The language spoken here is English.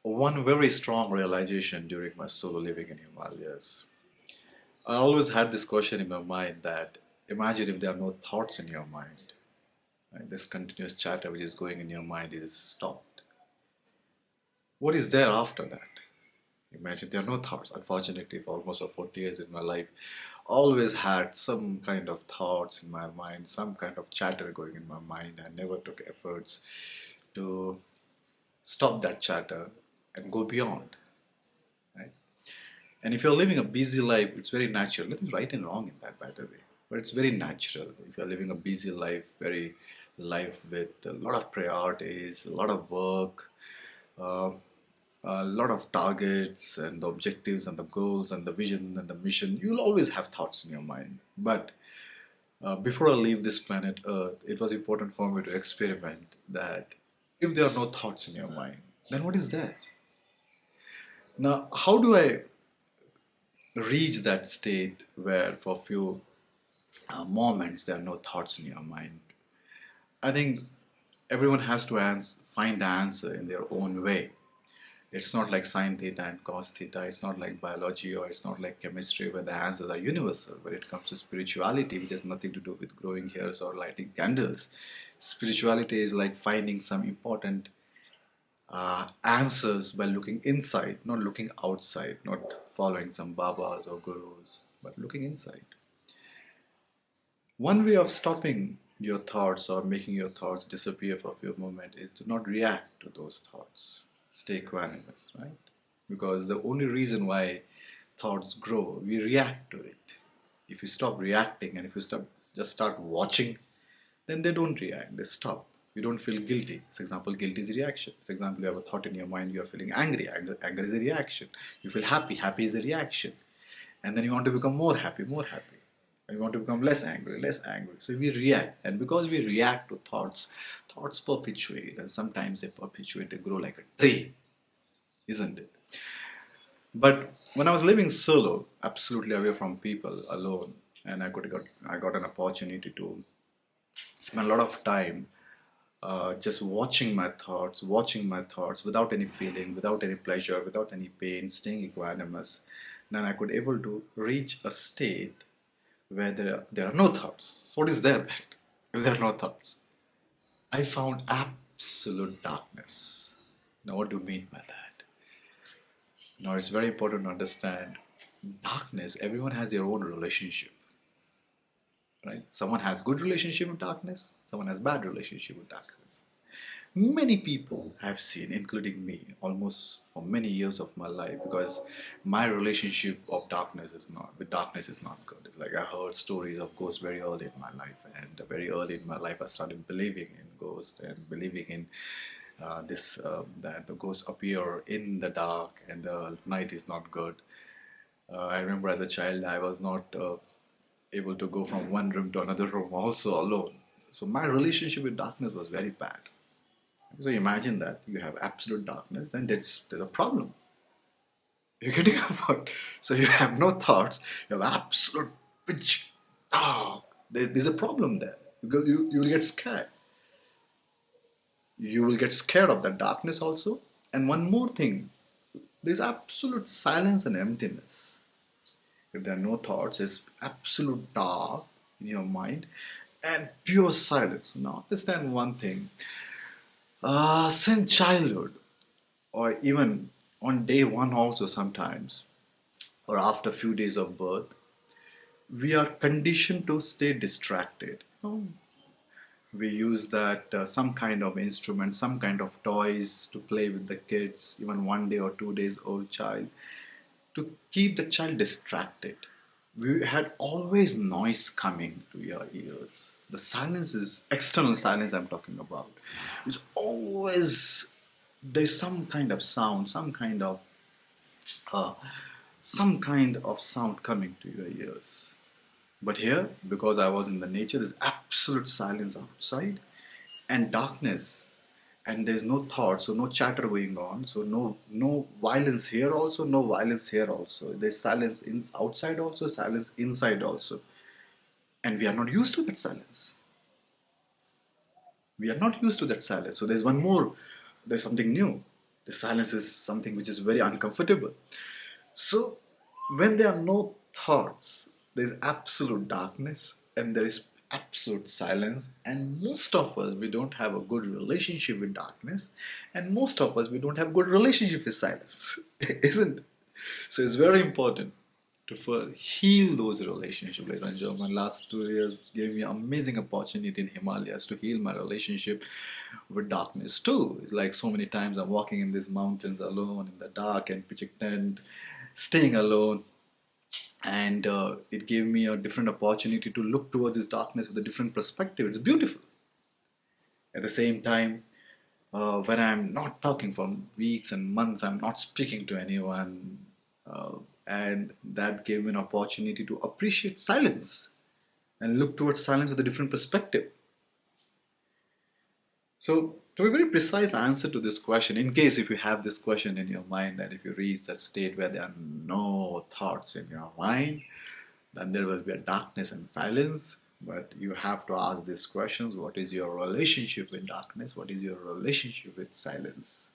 One very strong realization during my solo living in Himalayas. I always had this question in my mind that imagine if there are no thoughts in your mind. Right? This continuous chatter which is going in your mind is stopped. What is there after that? Imagine there are no thoughts. Unfortunately, for almost for 40 years in my life, always had some kind of thoughts in my mind, some kind of chatter going in my mind. I never took efforts to stop that chatter and go beyond. Right? And if you're living a busy life, it's very natural. Nothing right and wrong in that, by the way. But it's very natural. If you're living a busy life, very life with a lot of priorities, a lot of work, uh, a lot of targets and the objectives and the goals and the vision and the mission, you'll always have thoughts in your mind. But before I leave this planet Earth, it was important for me to experiment that if there are no thoughts in your mind, then what is there? Now, how do I reach that state where for a few moments there are no thoughts in your mind? I think everyone has to find the answer in their own way. It's not like sine theta and cos theta. It's not like biology or it's not like chemistry where the answers are universal. When it comes to spirituality, which has nothing to do with growing hairs or lighting candles, spirituality is like finding some important answers by looking inside, not looking outside, not following some babas or gurus, but looking inside. One way of stopping your thoughts or making your thoughts disappear for a few moments is to not react to those thoughts. Stay equanimous, right? Because the only reason why thoughts grow, we react to it. If you stop reacting and if you stop just start watching, then they don't react, they stop. You don't feel guilty. For example, guilt is a reaction. For example, you have a thought in your mind, you are feeling angry. Anger is a reaction. You feel happy. Happy is a reaction. And then you want to become more happy, more happy. And you want to become less angry, less angry. So we react. And because we react to thoughts, thoughts perpetuate. And sometimes they perpetuate, they grow like a tree, isn't it? But when I was living solo, absolutely away from people, alone, and I got an opportunity to spend a lot of time just watching my thoughts without any feeling, without any pleasure, without any pain, staying equanimous. Then I could able to reach a state where there are no thoughts. So what is there then if there are no thoughts? I found absolute darkness. Now, what do you mean by that? Now, it's very important to understand darkness. Everyone has their own relationship, right? Someone has good relationship with darkness. Someone has bad relationship with darkness. Many people I've seen, including me, almost for many years of my life, because my relationship of darkness is not with darkness is not good. It's like I heard stories of ghosts very early in my life, and very early in my life, I started believing in ghosts and believing in this that the ghosts appear in the dark and the night is not good. I remember as a child, I was not able to go from one room to another room, also alone. So my relationship with darkness was very bad. So imagine that you have absolute darkness, then there's a problem. You're getting about. So you have no thoughts. You have absolute pitch dark. There's a problem there. You will get scared. You will get scared of that darkness also. And one more thing, there's absolute silence and emptiness. If there are no thoughts, it's absolute dark in your mind and pure silence. Now understand one thing. Since childhood, or even on day one also sometimes, or after a few days of birth, we are conditioned to stay distracted. We use that some kind of instrument, some kind of toys to play with the kids, even 1 day or 2 days old child, to keep the child distracted. We had always noise coming to your ears. The silence is external silence I'm talking about. It's always there's uh, some kind of sound coming to your ears. But here, because I was in the nature, there's absolute silence outside and darkness, and there's no thought, so no chatter going on, so no violence here also, no violence here also. There's silence outside also, silence inside also, and we are not used to that silence. We are not used to that silence. So there's one more. There's something new. The silence is something which is very uncomfortable. So, when there are no thoughts, there is absolute darkness and there is absolute silence. And most of us, we don't have a good relationship with darkness, and most of us, we don't have good relationship with silence, isn't it? So, it's very important to first heal those relationships, ladies and gentlemen. Last 2 years gave me amazing opportunity in Himalayas to heal my relationship with darkness too. It's like so many times I'm walking in these mountains alone in the dark and pitching tent, staying alone, and it gave me a different opportunity to look towards this darkness with a different perspective. It's beautiful. At the same time, when I'm not talking for weeks and months, I'm not speaking to anyone, uh, and that gave me an opportunity to appreciate silence and look towards silence with a different perspective. So, to a very precise answer to this question, in case if you have this question in your mind, that if you reach that state where there are no thoughts in your mind, then there will be a darkness and silence. But you have to ask these questions: what is your relationship with darkness? What is your relationship with silence?